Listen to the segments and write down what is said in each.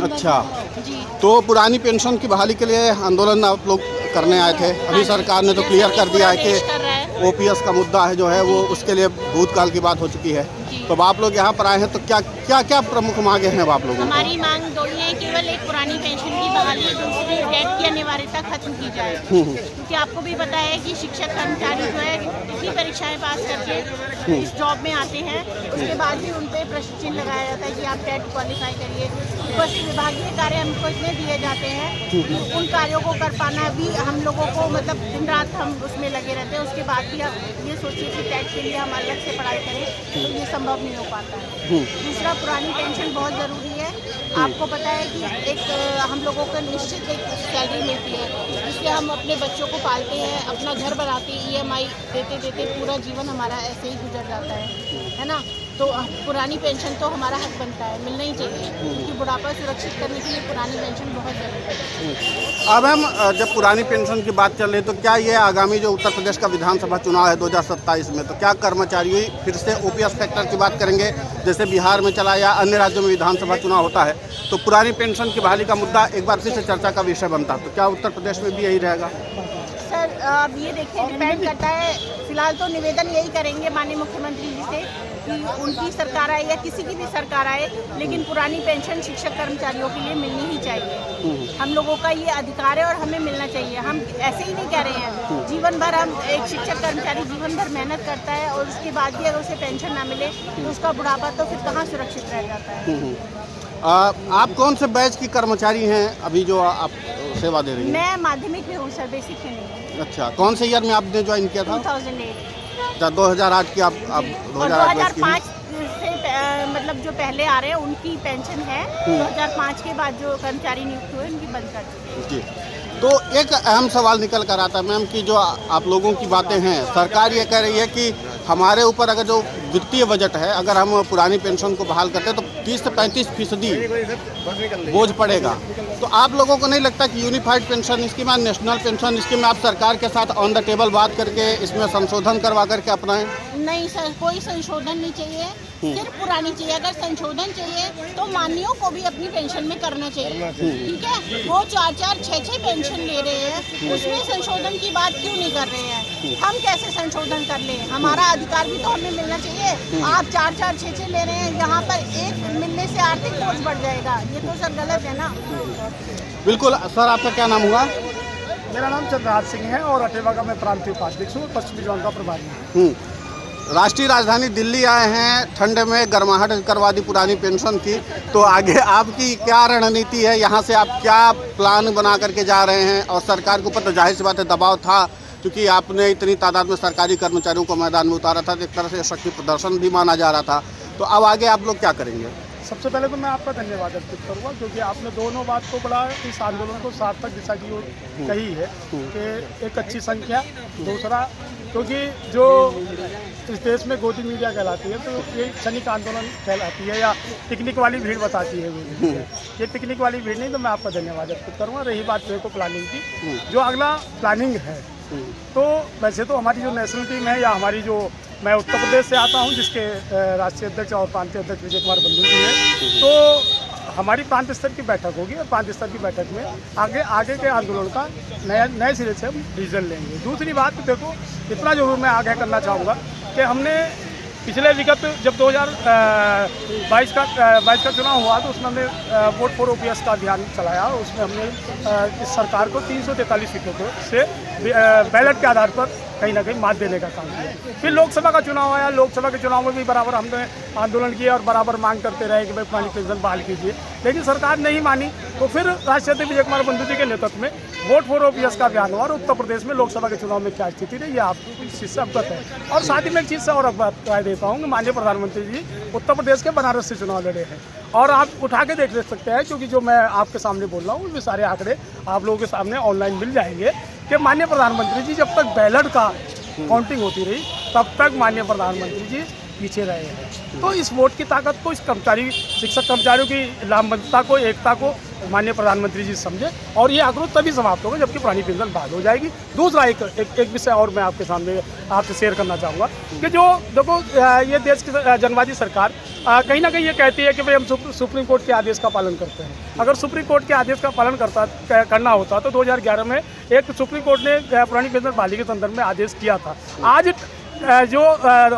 अच्छा, जी। तो पुरानी पेंशन की बहाली के लिए आंदोलन आप लोग करने आए थे। अभी सरकार ने तो क्लियर कर दिया है कि ओपीएस का मुद्दा है जो है वो उसके लिए भूतकाल की बात हो चुकी है। तो अब आप लोग यहाँ पर आए हैं तो क्या प्रमुख मांगे हैं अब आप लोगों की? हमारी मांग दो ही है, केवल एक पुरानी पेंशन की बहाली, दूसरी डेट की अनिवार्यता खत्म की जाए। क्योंकि आपको भी पता है कि शिक्षक कर्मचारी जो है इतनी परीक्षाएं पास करके इस जॉब में आते हैं, उसके बाद भी उन पर प्रश्न चिन्ह लगाया जाता है कि आप डेट क्वालिफाई करिए। ऊपर से विभागीय कार्य हमको इतने दिए जाते हैं, उन कार्यों को कर पाना भी हम लोगों को मतलब दिन रात हम उसमें लगे रहते हैं। उसके बाद भी आप ये सोचिए कि टेट के लिए हम अलग से पढ़ाई करें तो ये संभव नहीं हो पाता है। दूसरा, पुरानी पेंशन बहुत ज़रूरी है। आपको पता है कि एक हम लोगों को निश्चित एक सैलरी मिलती है जिससे हम अपने बच्चों को पालते हैं, अपना घर बनाते हैं, ईएमआई देते देते पूरा जीवन हमारा ऐसे ही गुजर जाता है ना। तो पुरानी पेंशन तो हमारा हक बनता है, मिलना ही चाहिए, क्योंकि बुढ़ापा सुरक्षित करने के लिए पुरानी पेंशन बहुत ज़रूरी है। अब हम जब पुरानी पेंशन की बात चल रही है तो क्या ये आगामी जो उत्तर प्रदेश का विधानसभा चुनाव है 2027 में, तो क्या कर्मचारी फिर से ओपीएस फैक्टर की बात करेंगे जैसे बिहार में चला या अन्य राज्यों में विधानसभा चुनाव होता है तो पुरानी पेंशन की बहाली का मुद्दा एक बार फिर से चर्चा का विषय बनता है? तो क्या उत्तर प्रदेश में भी यही रहेगा? सर, अब ये देखिए, डिपेंड करता है। फिलहाल तो निवेदन यही करेंगे माननीय मुख्यमंत्री जी से कि उनकी सरकार आए या किसी की भी सरकार आए, लेकिन पुरानी पेंशन शिक्षक कर्मचारियों के लिए मिलनी ही चाहिए। हम लोगों का ये अधिकार है और हमें मिलना चाहिए। हम ऐसे ही नहीं कह रहे हैं। जीवन भर हम एक शिक्षक कर्मचारी जीवन भर मेहनत करता है और उसके बाद भी अगर उसे पेंशन ना मिले तो उसका बुढ़ापा तो फिर कहाँ सुरक्षित रह जाता है। आप कौन से बैच की कर्मचारी हैं अभी जो आप सेवा दे रही हैं? मैं माध्यमिक में हूँ सर, बेसिक में नहीं। अच्छा, कौन से ईयर में आपने ज्वाइन किया था? 2008 2008 की आप 2005 से मतलब जो पहले आ रहे हैं उनकी पेंशन है। 2005 के बाद जो कर्मचारी नियुक्त हुए उनकी बंद कर दी। जी, तो एक अहम सवाल निकल कर आता है मैम कि जो आप लोगों की बातें हैं, सरकार ये कह रही है कि हमारे ऊपर अगर जो वित्तीय बजट है अगर हम पुरानी पेंशन को बहाल करते हैं तो 30 से 35% बोझ पड़ेगा। तो आप लोगों को नहीं लगता कि यूनिफाइड पेंशन स्कीम या नेशनल पेंशन स्कीम में आप सरकार के साथ ऑन द टेबल बात करके इसमें संशोधन करवा करके अपनाएं? नहीं सर, कोई संशोधन नहीं चाहिए, सिर्फ पुरानी चाहिए। अगर संशोधन चाहिए तो माननीयों को भी अपनी पेंशन में करना चाहिए, ठीक है। वो 4-4, 6-6 पेंशन ले रहे हैं, उसमें संशोधन की बात क्यों नहीं कर रहे हैं? हम कैसे संशोधन कर लें? हमारा अधिकार भी तो हमें मिलना चाहिए। आप 4-4, 6-6 ले रहे हैं, यहाँ पर एक मिलने से आर्थिक बोझ बढ़ जाएगा। ये तो सर गलत है ना। बिल्कुल सर, आपका क्या नाम हुआ? मेरा नाम चंद्रराज सिंह है और अटेवा का मैं प्रांतीय उपाध्यक्ष हूँ, पश्चिमी जोन का प्रभारी हूँ। राष्ट्रीय राजधानी दिल्ली आए हैं, ठंड में गर्माहट करवा दी पुरानी पेंशन की, तो आगे आपकी क्या रणनीति है? यहाँ से आप क्या प्लान बना करके जा रहे हैं? और सरकार के ऊपर तो जाहिर सी बात है दबाव था, क्योंकि आपने इतनी तादाद में सरकारी कर्मचारियों को मैदान में उतारा था, एक तरह से शक्ति प्रदर्शन भी माना जा रहा था। तो अब आगे आप लोग क्या करेंगे? सबसे पहले तो मैं आपका धन्यवाद अर्पित करूँगा, क्योंकि आपने दोनों बात को बड़ा इस आंदोलन को सार्थक दिशा की ओर कही है कि एक अच्छी संख्या, दूसरा क्योंकि जो इस देश में गोदी मीडिया कहलाती है तो ये क्षणिक आंदोलन कहलाती है या पिकनिक वाली भीड़ बताती है गोदी मीडिया। ये पिकनिक वाली भीड़ नहीं, तो मैं आपका धन्यवाद अर्पित करूँगा। रही बात देखो प्लानिंग की, जो अगला प्लानिंग है तो वैसे तो हमारी जो नेशनल टीम है या हमारी जो, मैं उत्तर प्रदेश से आता हूं जिसके राष्ट्रीय अध्यक्ष और प्रांतीय अध्यक्ष विजय कुमार बंधु जी हैं, तो हमारी प्रांत स्तर की बैठक होगी और प्रांत स्तर की बैठक में आगे के आंदोलन का नए सिरे से हम डिसीजन लेंगे। दूसरी बात देखो, इतना जरूर मैं आगे करना चाहूँगा कि हमने पिछले विगत जब 2022 का चुनाव हुआ तो उसमें हमने वोट फॉर ओपीएस का अभियान चलाया और उसमें हमने इस सरकार को 343 सीटों से बैलेट के आधार पर कहीं ना कहीं मात देने का काम किया। फिर लोकसभा का चुनाव आया, लोकसभा के चुनाव में भी बराबर हमने आंदोलन किया और बराबर मांग करते रहे कि भाई पुरानी पेंशन बहाल कीजिए, लेकिन सरकार नहीं मानी। तो फिर राष्ट्रीय अध्यक्ष विजय कुमार बंधु जी के नेतृत्व में वोट फॉर ओपीएस का अभियान हुआ और उत्तर प्रदेश में लोकसभा के चुनाव में क्या स्थिति रही, ये आपको इस चीज़ से अवगत है। और साथ ही मैं एक चीज़ से और अवगत राय देता हूँ कि माननीय प्रधानमंत्री जी उत्तर प्रदेश के बनारस से चुनाव लड़े हैं और आप उठा के देख सकते हैं, क्योंकि जो मैं आपके सामने बोल रहा हूँ उसमें सारे आंकड़े आप लोगों के सामने ऑनलाइन मिल जाएंगे कि माननीय प्रधानमंत्री जी जब तक बैलेट का काउंटिंग होती रही तब तक माननीय प्रधानमंत्री जी पीछे रहे हैं। तो इस वोट की ताकत को, इस कर्मचारी शिक्षक कर्मचारियों की लामबंदता को, एकता को माननीय प्रधानमंत्री जी समझे और ये आक्रोश तभी समाप्त होगा जबकि पुरानी पेंशन बहाल हो जाएगी। दूसरा एक विषय और मैं आपके सामने आपसे शेयर करना चाहूँगा कि जो देखो ये देश की जनवादी सरकार कहीं ना कहीं ये कहती है कि भाई हम सुप्रीम कोर्ट के आदेश का पालन करते हैं। अगर सुप्रीम कोर्ट के आदेश का पालन करना होता तो 2011 में एक सुप्रीम कोर्ट ने पुरानी पेंशन बहाली के संदर्भ में आदेश किया था। आज जो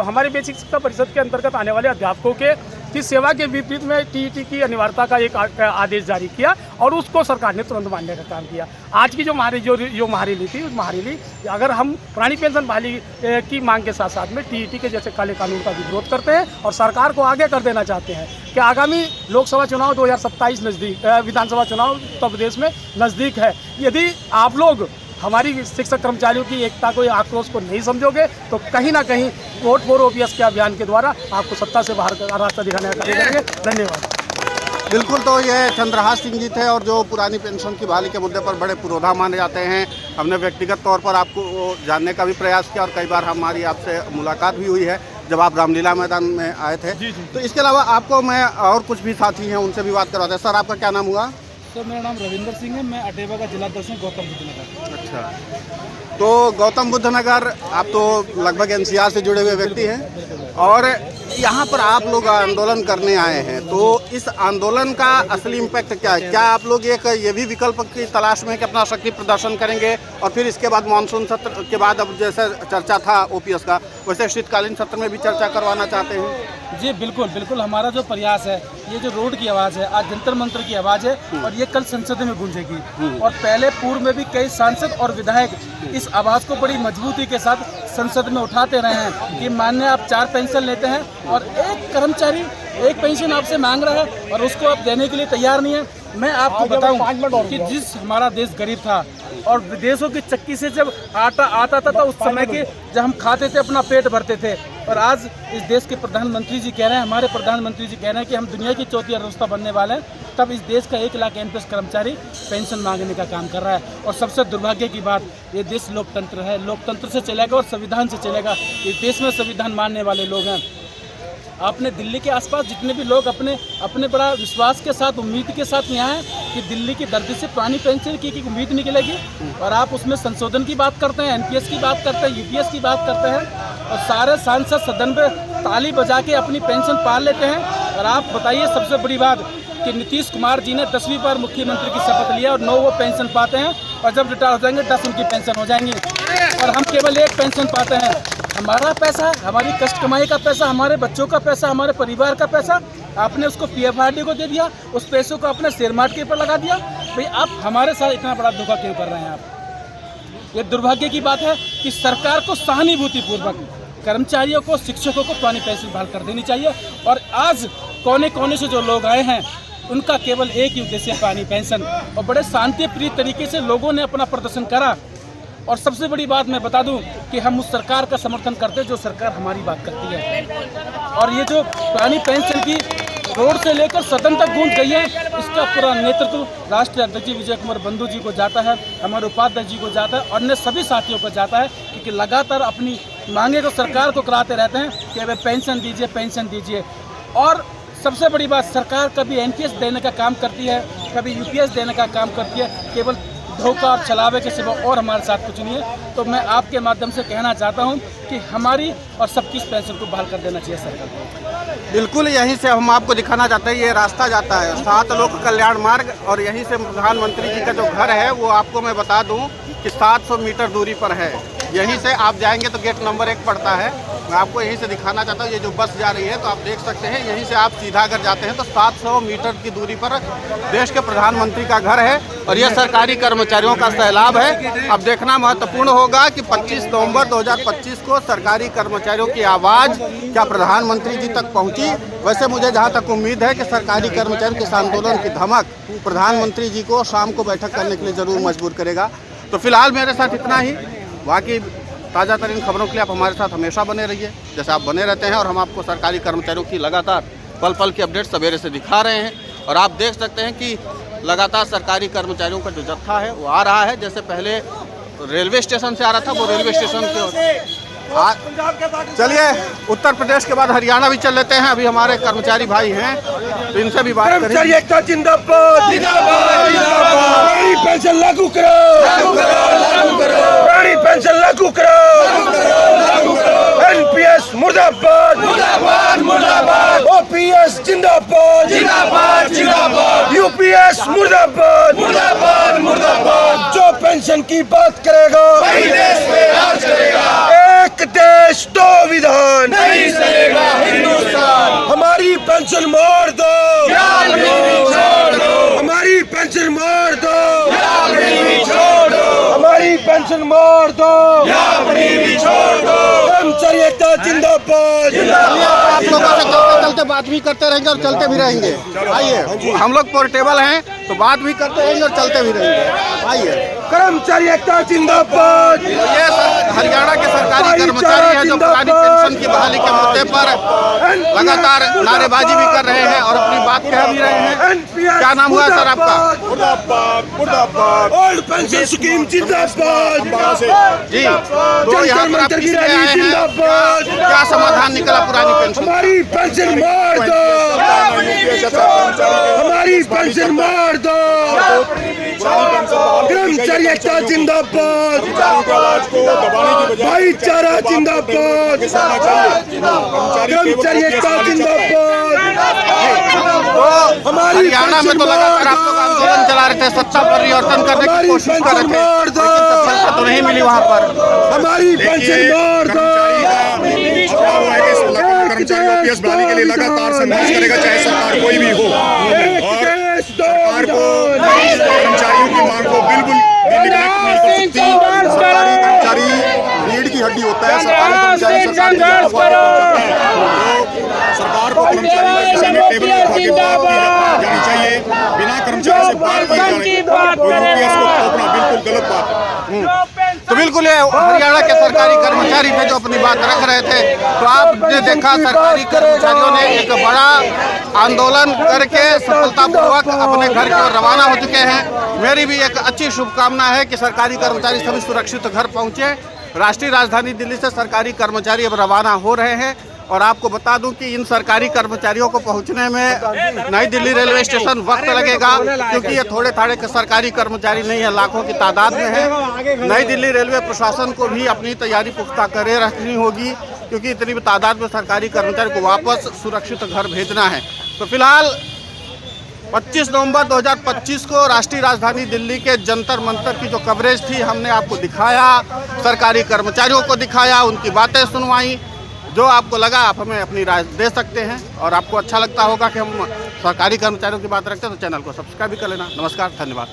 हमारे बेसिक शिक्षा परिषद के अंतर्गत आने वाले अध्यापकों की सेवा के विपरीत में टीईटी की अनिवार्यता का एक आदेश जारी किया और उसको सरकार ने तुरंत मानने का काम किया। आज की जो महारैली थी, उस महारैली अगर हम पुरानी पेंशन बहाली की मांग के साथ साथ में टीईटी के जैसे काले कानून का विरोध करते हैं और सरकार को आगे कर देना चाहते हैं कि आगामी लोकसभा चुनाव 2027 नज़दीक, विधानसभा चुनाव उत्तर प्रदेश में नज़दीक है। यदि आप लोग हमारी शिक्षक कर्मचारियों की एकता को, आक्रोश को नहीं समझोगे तो कहीं ना कहीं वोट फॉर ओपीएस के अभियान के द्वारा आपको सत्ता से बाहर का रास्ता दिखाने का कार्य करेंगे। धन्यवाद। बिल्कुल, तो ये चंद्रहास सिंह जी थे और जो पुरानी पेंशन की बहाली के मुद्दे पर बड़े पुरोधा माने जाते हैं। हमने व्यक्तिगत तौर पर आपको जानने का भी प्रयास किया और कई बार हमारी आपसे मुलाकात भी हुई है जब आप रामलीला मैदान में आए थे। जी। तो इसके अलावा आपको मैं और कुछ भी साथी हैं उनसे भी बात करवाते हैं। सर, आपका क्या नाम हुआ? सर, मेरा नाम रविंदर सिंह है। मैं अटेवा का जिला अध्यक्ष हूँ, गौतम बुद्ध नगर। अच्छा, तो गौतम बुद्ध नगर, आप तो लगभग एनसीआर से जुड़े हुए व्यक्ति हैं और यहाँ पर आप लोग आंदोलन करने आए हैं, तो इस आंदोलन का असली इम्पैक्ट क्या है? क्या आप लोग एक ये भी विकल्प की तलाश में कि अपना शक्ति प्रदर्शन करेंगे और फिर इसके बाद मानसून सत्र के बाद अब जैसे चर्चा था ओपीएस का, वैसे शीतकालीन सत्र में भी चर्चा करवाना चाहते हैं? जी बिल्कुल बिल्कुल, हमारा जो प्रयास है, ये जो रोड की आवाज़ है, आज जंतर मंतर की आवाज़ है और ये कल संसद में गूंजेगी। और पहले पूर्व में भी कई सांसद और विधायक इस आवाज़ को बड़ी मजबूती के साथ संसद में उठाते रहे हैं कि माननीय आप 4 पेंशन लेते हैं और एक कर्मचारी 1 पेंशन आपसे मांग रहा है और उसको आप देने के लिए तैयार नहीं है। मैं आपको बताऊं कि जिस हमारा देश गरीब था और विदेशों की चक्की से जब आटा आता था तो उस समय के जब हम खाते थे अपना पेट भरते थे, और आज इस देश के प्रधानमंत्री जी कह रहे हैं, हमारे प्रधानमंत्री जी कह रहे हैं कि हम दुनिया की चौथी अर्थव्यवस्था बनने वाले हैं, तब इस देश का 1 लाख एमपीएस कर्मचारी पेंशन मांगने का काम कर रहा है। और सबसे दुर्भाग्य की बात, ये देश लोकतंत्र है, लोकतंत्र से चलेगा और संविधान से चलेगा। इस देश में संविधान मानने वाले लोग हैं। आपने दिल्ली के आसपास जितने भी लोग अपने बड़ा विश्वास के साथ, उम्मीद के साथ यहाँ हैं कि दिल्ली की धरती से पुरानी पेंशन की उम्मीद निकलेगी, और आप उसमें संशोधन की बात करते हैं, एनपीएस की बात करते हैं, यूपीएस की बात करते हैं, और सारे सांसद सदन पे ताली बजा के अपनी पेंशन पाल लेते हैं। और आप बताइए, सबसे बड़ी बात कि नीतीश कुमार जी ने 10वीं बार मुख्यमंत्री की शपथ लिया और 9 वो पेंशन पाते हैं, और जब रिटायर हो जाएंगे 10 उनकी पेंशन हो जाएंगी, और हम केवल 1 पेंशन पाते हैं। हमारा पैसा, हमारी कष्ट कमाई का पैसा, हमारे बच्चों का पैसा, हमारे परिवार का पैसा आपने उसको पीएफआरडी को दे दिया, उस पैसों को अपने शेयर मार्केट के ऊपर लगा दिया। भाई आप हमारे साथ इतना बड़ा धोखा क्यों कर रहे हैं? आप, ये दुर्भाग्य की बात है कि सरकार को सहानुभूतिपूर्वक कर्मचारियों को, शिक्षकों को पुरानी पेंशन बहाल कर देनी चाहिए। और आज कोने कोने से जो लोग आए हैं उनका केवल एक ही उद्देश्य है, पुरानी पेंशन। और बड़े शांतिप्रिय तरीके से लोगों ने अपना प्रदर्शन करा। और सबसे बड़ी बात मैं बता दूं कि हम उस सरकार का समर्थन करते हैं जो सरकार हमारी बात करती है। और ये जो पुरानी पेंशन की रोड से लेकर सदन तक गूंज गई है, इसका पूरा नेतृत्व राष्ट्रीय अध्यक्ष विजय कुमार बंधु जी को जाता है, हमारे उपाध्यक्ष जी को जाता है, और अन्य सभी साथियों को जाता है, क्योंकि लगातार अपनी मांगे को सरकार को कराते रहते हैं कि अभी पेंशन दीजिए, पेंशन दीजिए। और सबसे बड़ी बात, सरकार कभी एनपीएस देने का काम करती है, कभी यूपीएस देने का काम करती है, केवल धोखा और छलावे के सिवा और हमारे साथ कुछ नहीं है। तो मैं आपके माध्यम से कहना चाहता हूं कि हमारी और सबकी इस पेंशन को बहाल कर देना चाहिए सरकार को। बिल्कुल, यहीं से हम आपको दिखाना चाहते हैं, ये रास्ता जाता है 7 लोक कल्याण मार्ग, और यहीं से प्रधानमंत्री जी का जो घर है वो आपको मैं बता दूं कि 700 मीटर दूरी पर है। यहीं से आप जाएंगे तो गेट नंबर 1 पड़ता है। मैं आपको यहीं से दिखाना चाहता हूँ, ये जो बस जा रही है तो आप देख सकते हैं, यहीं से आप सीधा अगर जाते हैं तो 700 मीटर की दूरी पर देश के प्रधानमंत्री का घर है, और यह सरकारी कर्मचारियों का सैलाब है। अब देखना महत्वपूर्ण होगा कि 25 नवंबर 2025 को सरकारी कर्मचारियों की आवाज़ क्या प्रधानमंत्री जी तक पहुंची? वैसे मुझे जहां तक उम्मीद है कि सरकारी कर्मचारियों के इस आंदोलन की धमक प्रधानमंत्री जी को शाम को बैठक करने के लिए ज़रूर मजबूर करेगा। तो फिलहाल मेरे साथ इतना ही। बाकी ताज़ा तरीन खबरों के लिए आप हमारे साथ हमेशा बने रहिए, जैसे आप बने रहते हैं, और हम आपको सरकारी कर्मचारियों की लगातार पल पल की अपडेट सवेरे से दिखा रहे हैं। और आप देख सकते हैं कि लगातार सरकारी कर्मचारियों का जो जत्था है वो आ रहा है। जैसे पहले रेलवे स्टेशन से आ रहा था, वो रेलवे स्टेशन के चलिए उत्तर प्रदेश के बाद हरियाणा भी चल लेते हैं। अभी हमारे कर्मचारी भाई हैं तो इनसे भी बात करें। पुरानी पेंशन लागू करो, पुरानी पेंशन लागू करो, एनपीएस मुर्दाबाद, ओपीएस जिंदाबाद, यूपीएस मुर्दाबाद, जो पेंशन की बात करेगा एक देश दो विधान, हमारी पेंशन मार दो, हमारी पेंशन मार दो, हमारी पेंशन मार दो, कर्मचारी एकता जिंदाबाद। आप लोगों से चलते चलते बात भी करते रहेंगे और चलते भी रहेंगे। आइए, हम लोग पोर्टेबल हैं तो बात भी करते रहेंगे और चलते भी रहेंगे। आइए, कर्मचारी एकता जिंदाबाद। ये हरियाणा के सरकारी कर्मचारी हैं जो पुरानी पेंशन की बहाली के मुद्दे पर लगातार नारेबाजी भी कर रहे हैं और अपनी बात कह भी रहे हैं। क्या नाम हुआ सर आपका? ओल्ड पेंशन स्कीम जिंदाबाद जी, तो यहाँ पर आप किस लिए आए हैं? क्या समाधान निकला पुरानी पेंशन? हमारी पेंशन मार दो, हमारी पेंशन मार दो, कर्मचारी एकता जिंदाबाद, भाईचारा जिंदाबाद, कर्मचारी एकता जिंदाबाद। हरियाणा में तो लगातार आप लोग आंदोलन चला रहे थे, सत्ता परिवर्तन करने की कोशिश कर रहे थे, लेकिन सफलता तो नहीं मिली वहाँ पर। हमारी पेंशन मार दो। कर्मचारी ओपीएस बहाली के लिए लगातार संघर्ष करेगा, चाहे सरकार कोई भी हो, और सरकार को कर्मचारियों की मांग को बिल्कुल नहीं कर सकती। सरकारी कर्मचारी रीढ़ की हड्डी होता है, सरकारी कर्मचारी सरकार को कर्मचारियों के विषय में टेबल पर उठा के बात की जानी चाहिए। बिना कर्मचारी से बात की जाए तो यूपीएस को थोपना बिल्कुल गलत बात है। तो बिल्कुल ये हरियाणा के सरकारी कर्मचारी थे जो अपनी बात रख रहे थे। तो आपने देखा सरकारी कर्मचारियों ने एक बड़ा आंदोलन करके सफलतापूर्वक अपने घर की ओर रवाना हो चुके हैं। मेरी भी एक अच्छी शुभकामना है कि सरकारी कर्मचारी सभी सुरक्षित घर पहुंचे। राष्ट्रीय राजधानी दिल्ली से सरकारी कर्मचारी अब रवाना हो रहे हैं और आपको बता दूं कि इन सरकारी कर्मचारियों को पहुंचने में नई दिल्ली रेलवे स्टेशन वक्त लगेगा, क्योंकि ये थोड़े थाड़े के सरकारी कर्मचारी नहीं है, लाखों की तादाद में है। नई दिल्ली रेलवे प्रशासन को भी अपनी तैयारी पुख्ता करे रखनी होगी, क्योंकि इतनी तादाद में सरकारी कर्मचारी को वापस सुरक्षित घर भेजना है। तो फिलहाल 25 नवंबर 2025 को राष्ट्रीय राजधानी दिल्ली के जंतर मंतर की जो कवरेज थी हमने आपको दिखाया, सरकारी कर्मचारियों को दिखाया, उनकी बातें सुनवाई। जो आपको लगा आप हमें अपनी राय दे सकते हैं, और आपको अच्छा लगता होगा कि हम सरकारी कर्मचारियों की बात रखते हैं तो चैनल को सब्सक्राइब भी कर लेना। नमस्कार, धन्यवाद।